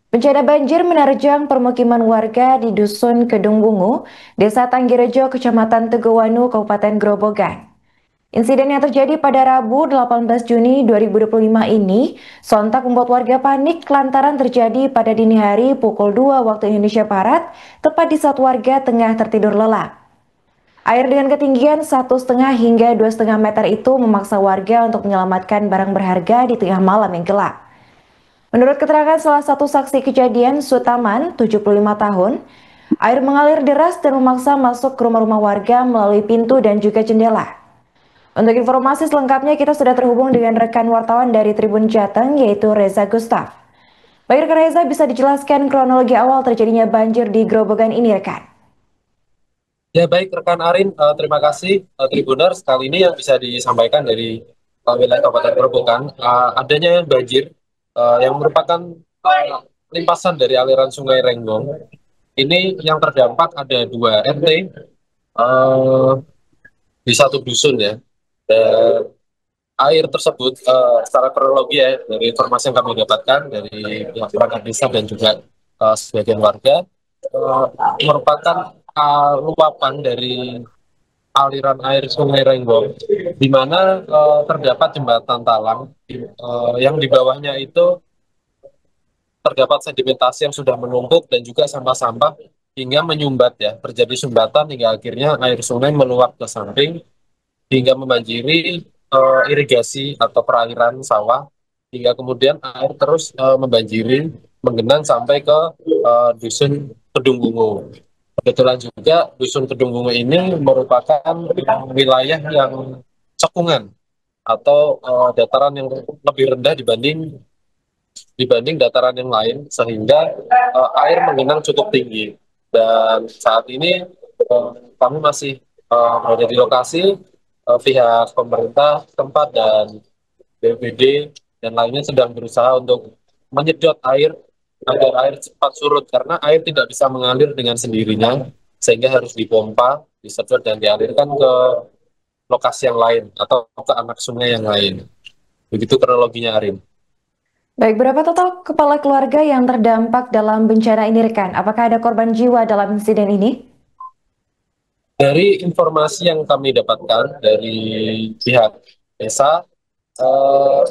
Bencana banjir menerjang permukiman warga di Dusun Kedung Bungu, Desa Tanggirejo, Kecamatan Tegowanu, Kabupaten Grobogan. Insiden yang terjadi pada Rabu 18 Juni 2025 ini sontak membuat warga panik lantaran terjadi pada dini hari pukul 2 waktu Indonesia Barat, tepat di saat warga tengah tertidur lelap. Air dengan ketinggian 1,5 hingga 2,5 meter itu memaksa warga untuk menyelamatkan barang berharga di tengah malam yang gelap. Menurut keterangan salah satu saksi kejadian, Sutaman, 75 tahun, air mengalir deras dan memaksa masuk ke rumah-rumah warga melalui pintu dan juga jendela. Untuk informasi selengkapnya, kita sudah terhubung dengan rekan wartawan dari Tribun Jateng, yaitu Reza Gustaf. Baik, rekan Reza, bisa dijelaskan kronologi awal terjadinya banjir di Grobogan ini, rekan? Ya baik rekan Arin, terima kasih Tribuners. Kali ini yang bisa disampaikan dari wilayah Kabupaten Grobogan, adanya banjir yang merupakan limpasan dari aliran Sungai Renggong. Ini yang terdampak ada dua RT eh, di satu dusun ya. Dan air tersebut secara kronologi ya dari informasi yang kami dapatkan dari pihak perangkat desa dan juga sebagian warga eh, merupakan luapan dari aliran air Sungai Renggong, di mana terdapat jembatan talang yang di bawahnya itu terdapat sedimentasi yang sudah menumpuk dan juga sampah-sampah hingga menyumbat ya, terjadi sumbatan hingga akhirnya air sungai meluap ke samping hingga membanjiri irigasi atau perairan sawah hingga kemudian air terus membanjiri menggenang sampai ke dusun Kedung Bungu. Kebetulan juga dusun Kedung Bungu ini merupakan wilayah yang cekungan atau dataran yang lebih rendah dibanding dataran yang lain sehingga air mengenang cukup tinggi. Dan saat ini kami masih berada di lokasi, pihak pemerintah tempat dan BPBD dan lainnya sedang berusaha untuk menyedot air agar air cepat surut karena air tidak bisa mengalir dengan sendirinya sehingga harus dipompa, disedot dan dialirkan ke lokasi yang lain atau ke anak sungai yang lain. Begitu kronologinya, Arin. Baik, berapa total kepala keluarga yang terdampak dalam bencana ini, rekan? Apakah ada korban jiwa dalam insiden ini? Dari informasi yang kami dapatkan dari pihak desa, eh,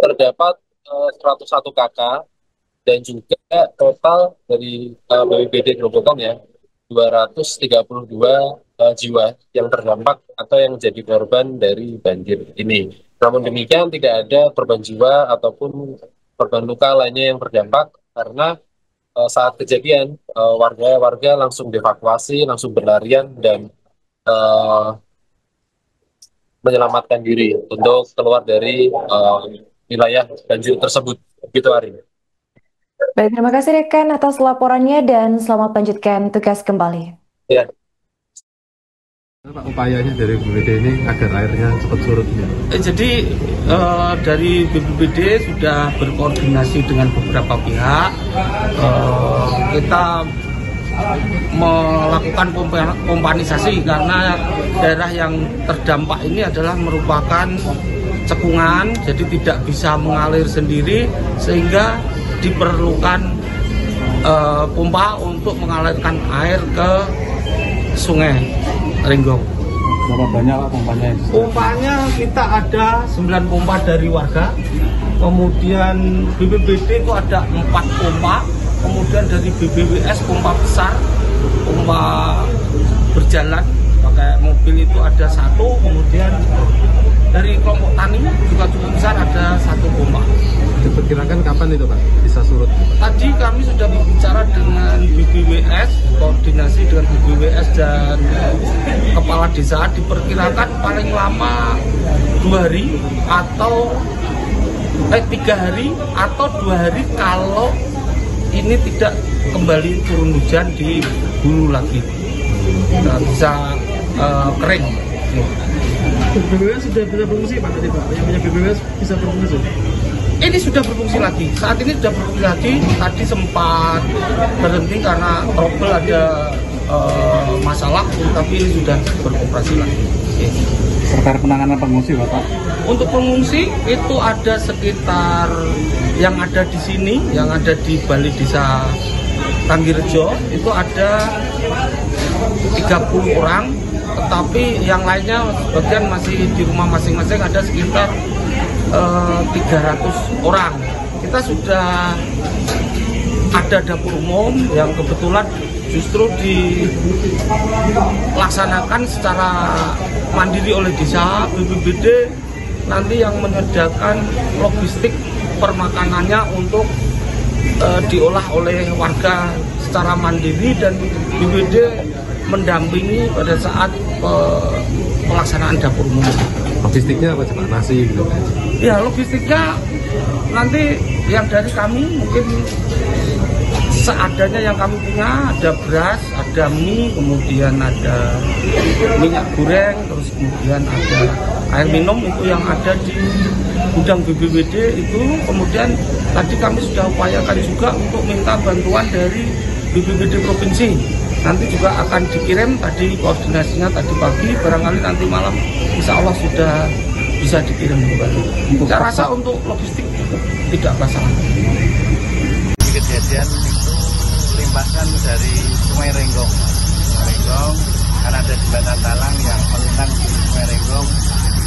terdapat 101 kakak dan juga total dari BPBD Grobogan ya 232 jiwa yang terdampak atau yang jadi korban dari banjir ini. Namun demikian tidak ada korban jiwa ataupun korban luka lainnya yang terdampak karena saat kejadian warga-warga langsung dievakuasi, langsung berlarian dan eh, menyelamatkan diri untuk keluar dari wilayah banjir tersebut. Gitu, Ari. Baik, terima kasih rekan atas laporannya dan selamat lanjutkan tugas kembali. Ya. Pak, upayanya dari BPBD ini agar airnya cepat surut ya? Jadi dari BPBD sudah berkoordinasi dengan beberapa pihak. Kita melakukan pompanisasi karena daerah yang terdampak ini adalah merupakan cekungan, jadi tidak bisa mengalir sendiri sehingga diperlukan pompa untuk mengalirkan air ke Sungai Renggong. Berapa banyak Pak pompanya? Pompanya kita ada 9 pompa dari warga, kemudian BPBD itu ada 4 pompa, kemudian dari BBWS pompa besar, pompa berjalan pakai mobil itu ada 1, kemudian dari kelompok tani juga cukup besar ada 1 pompa. Diperkirakan kapan itu Pak bisa surut? Tadi kami sudah berbicara dengan BBWS, koordinasi dengan BBWS dan kepala desa, diperkirakan paling lama 2 hari atau 3 hari atau 2 hari kalau ini tidak kembali turun hujan di hulu lagi, bisa kering. BBWS sudah bisa berfungsi Pak tadi Pak, yang punya BBWS bisa berfungsi? Ini sudah berfungsi lagi, saat ini sudah berfungsi lagi. Tadi sempat berhenti karena trouble ada masalah, tapi ini sudah beroperasi lagi. Terkait penanganan pengungsi, Bapak? Untuk pengungsi itu ada sekitar yang ada di sini, yang ada di Balai Desa Tanggirejo itu ada 30 orang, tetapi yang lainnya sebagian masih di rumah masing-masing, ada sekitar 300 orang. Kita sudah ada dapur umum yang kebetulan justru dilaksanakan secara mandiri oleh desa. BPBD nanti yang menyediakan logistik permakanannya untuk diolah oleh warga secara mandiri, dan BPBD mendampingi pada saat pelaksanaan dapur umum. Logistiknya apa sih, Pak? Nasi gitu? Ya, logistiknya nanti yang dari kami mungkin seadanya yang kami punya, ada beras, ada mie, kemudian ada minyak goreng, terus kemudian ada air minum itu yang ada di gudang BPBD itu. Kemudian tadi kami sudah upayakan juga untuk minta bantuan dari BPBD Provinsi. Nanti juga akan dikirim, tadi koordinasinya tadi pagi, barangkali nanti malam insya Allah sudah bisa dikirim kembali. Saya rasa untuk logistik cukup, tidak masalah. Kejadian itu limpasan dari Sungai Renggong. Karena ada jembatan talang yang melintang di Sungai Renggong,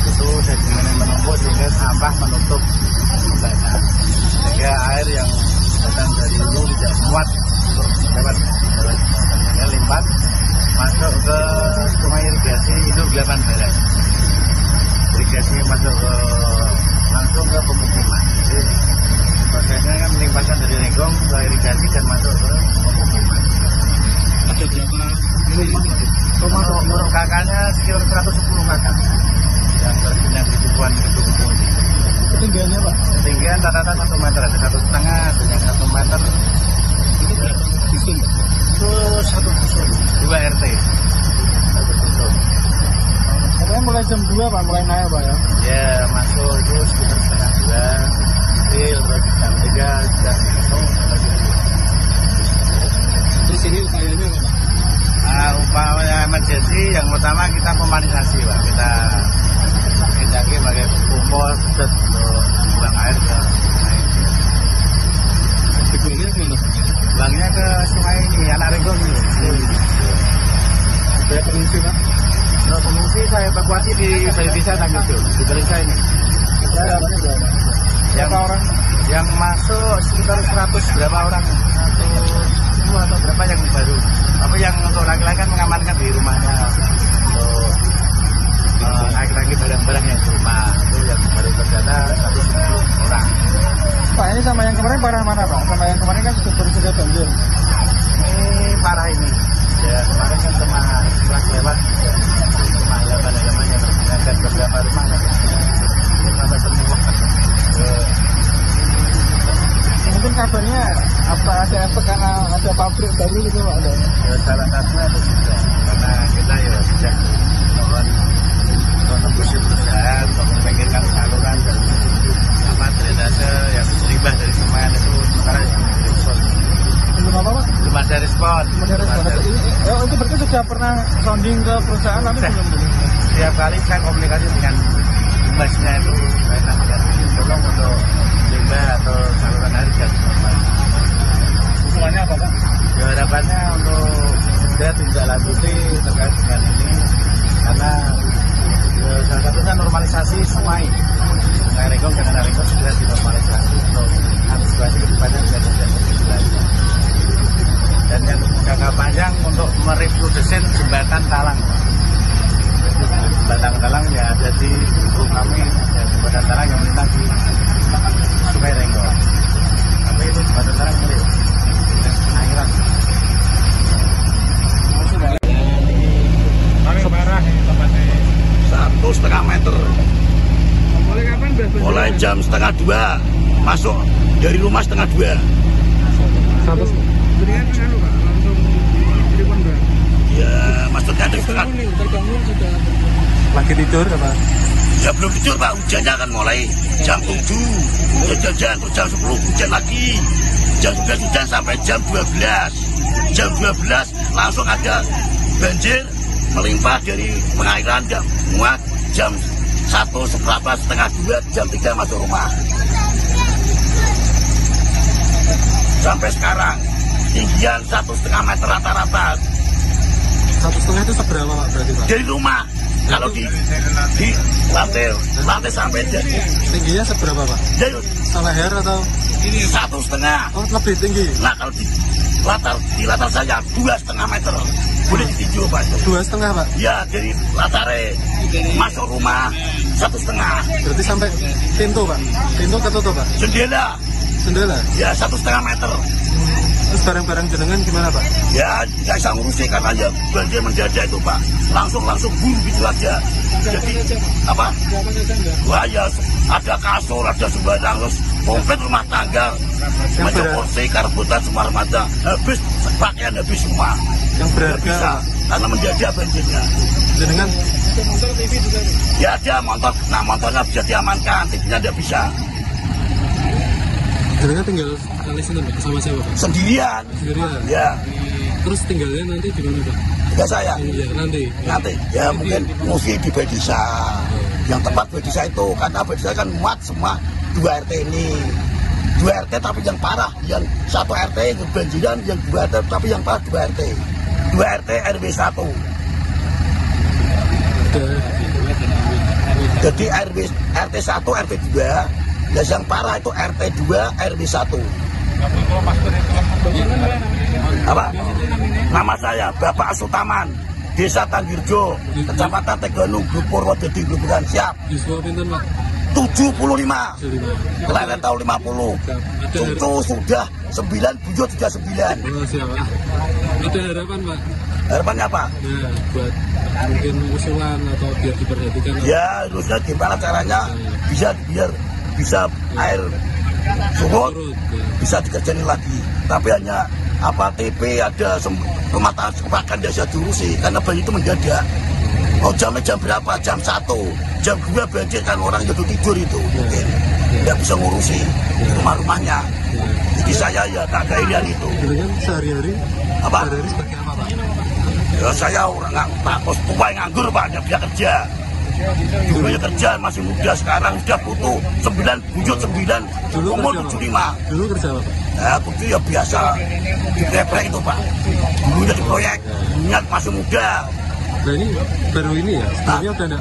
itu sedimen menumpuk sehingga sampah menutup jembatan, sehingga air yang datang dari hulu tidak muat untuk lewat jalan jembatan, limpat masuk ke sungai irigasi Induk 8 Barat. Irigasi masuk ke langsung ke pemukiman. Jadi prosesnya kan melimpahkan dari Renggong ke irigasi dan masuk ke pemukiman. Ada berapa rumah? Untuk kakaknya sekitar 110 kakak yang terpindah di tubuhan gedung umum. Ketinggiannya, Pak? Ketinggian rata-rata 1 meter, ada 1,5, ada yang 1 meter. Itu berapa dusun, Pak? Itu 1 dusun, 2 RT. 1 dusun. Katanya mulai jam 2, Pak, mulai naik, Pak, ya? Ya, masuk itu sekitar setengah 2, terus jam 3 sudah penuh. Terus ini upayanya apa, Pak? Upaya emergensi yang pertama kita pemanisasi, Pak. Kita hindari pakai kompor sedet untuk buang air ke sungai. Dibuangnya kemana, Pak? Buangnya ke sungai ini, Anak Renggong ini. Ada pengungsi, Pak? Untuk pengungsi saya evakuasi di Balai Desa Tanggirejo, di Balai Desa ini. Berapa berapa? Berapa orang? Yang masuk sekitar 100 berapa orang? 110 atau berapa yang baru? Tapi yang untuk laki-laki kan mengamankan di rumahnya. Untuk laki-laki barang-barang yang di rumah itu yang baru terdata 110 orang. Pak, ini sama yang kemarin parah mana, Pak? Sama yang kemarin kan sudah banjir. Ini parah ini. Ya kemarin kan cuma lewat cuma halaman-halaman yang tergenang beberapa rumah kan. Sampai semua. Mungkin kabarnya apa ada efek karena ada pabrik baru gitu, Pak? Ada? Ya, salah satunya itu juga karena kita ya sudah mohon untuk nembusi perusahaan untuk memikirkan saluran dan apa drainase yang limbah dari semuanya itu sekarang respon. Belum apa, Pak? Belum ada respon. Itu berarti sudah pernah sounding ke perusahaan tapi belum. Setiap kali saya komunikasi dengan humasnya itu saya namakan tolong untuk limbah atau saluran air dan normal. Usulannya apa, Pak? Ya, harapannya untuk segera tindak lanjuti terkait dengan ini karena salah satunya normalisasi sungai Renggong dan Anak Renggong segera dinormalisasi untuk antisipasi kedepannya tidak terjadi lagi. Dan yang jangka panjang untuk mereproduksi jembatan talang. Jembatan talang ya ada di grup kami, ya, jembatan talang yang melintang di Sungai Renggong. Tapi itu jembatan talang milik pengairan. Paling parah ini tempatnya. 1,5 meter. Mulai kapan, Bas? Mulai jam 1:30 masuk dari rumah 1:30. Satu. Berikan kan, Pak? Langsung telepon, Bang. Ya maksudnya ada setengah. Terbangun sudah. Lagi tidur apa? Ya belum tidur, Pak. Hujannya akan mulai jam 7. Hujan jam 10 hujan lagi. Jam 11 hujan sampai jam 12. Jam 12 langsung ada banjir melimpah dari pengairan dan muat jam 1, setengah 2, jam 3 masuk rumah. Sampai sekarang tinggian 1,5 meter rata-rata. 1,5 itu seberapa Pak berarti Pak? Dari rumah. Kalau di lantai sampai jadi. Tingginya seberapa Pak? Jadi Seleher atau? 1,5. Oh lebih tinggi. Nah kalau di latar saya 2,5 meter. Boleh ditinjau Pak. 2,5 Pak? Ya jadi latarnya masuk rumah 1,5. Berarti sampai pintu Pak? Pintu ketutup Pak? Jendela. Jendela? Ya 1,5 meter. Terus barang-barang jenengan gimana Pak? Ya nggak bisa ngurusin karena ya banjir mendadak itu Pak. Langsung buru gitu aja. Jadi apa? Wah ya ada kasur, ada sembarang, terus komplit rumah tangga, meja kursi, karbutan semua remaja, habis pakaian habis semua. Yang berharga bisa karena mendadak banjirnya. Jenengan? Ya ada motor, nah motornya bisa diamankan, TV-nya tidak bisa. Jenengan tinggal kali sini Pak? Sama siapa Pak? Sendirian. Sendirian? Ya. Terus tinggalnya nanti di mana Pak? Ya saya. Iya nanti. Ya mungkin mesti di Bedisa. Yang tempat Bedisa itu karena Bedisa kan muat semua 2 RT ini. 2 RT tapi yang parah, yang 1 RT kebanjiran, yang 2 RT tapi yang parah 2 RT. 2 RT RW 1. Jadi RT 1 RT 2. Ya yang parah itu RT 2 RW 1. Apa? Nama saya Bapak Sutaman, Desa Tanggirjo, Kecamatan Teganu, Grup Purwodadi, Grubukan. Siap. 75. Kelahiran tahun 50. Cucu sudah 9, bujur 39. Oh siap Pak. Ada harapan Pak? Harapannya apa? Ya buat mungkin usulan atau biar diperhatikan. Ya harusnya gimana caranya biar bisa air surut, bisa dikerjain lagi. Tapi hanya apa TP ada rumah tangga bahkan tidak bisa diurusi karena banjir itu mendadak. Oh jam berapa? Jam 1, jam 2 banjir kan orang jatuh tidur itu mungkin tidak bisa ngurusi rumah-rumahnya. Jadi saya ya kagak inian itu. Dengan sehari-hari apa? Sehari-hari seperti apa Pak? Ya saya orang takut tua nganggur Pak, tidak bisa kerja. Dulunya kerja masih muda, sekarang sudah putu 9, bujur 9, umur 75. Dulu kerja apa Pak? Ya putu ya biasa di proyek itu Pak. Dulunya di proyek, niat masih muda. Nah ini baru ini ya,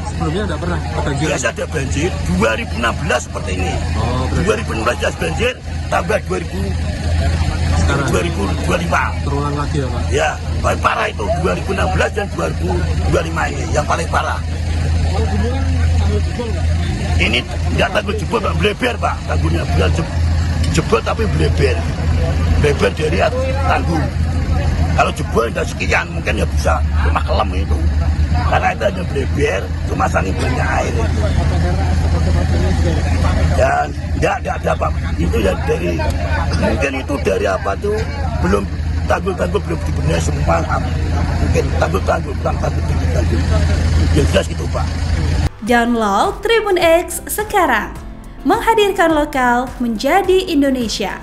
sebelumnya ada pernah banjir? Biasa ada banjir, 2016 seperti ini. Oh, 2016 banjir, tambah 2025. Terulang lagi ya Pak? Ya, paling parah itu 2016 dan 2025 ini, yang paling parah. Ini tidak tanggul jebol Pak, bleber Pak, tanggulnya bukan jebol tapi bleber dari tanggul. Kalau jebol tidak sekian mungkin ya bisa rumah kelam itu, karena itu hanya bleber, cuma saling banyak air itu. Dan tidak ada Pak, itu ya dari mungkin itu dari apa tuh belum tanggul belum dibenahi semua, mungkin tanggul kurang tanggul. Yang jelas gitu Pak. Download Tribun X sekarang, menghadirkan lokal menjadi Indonesia.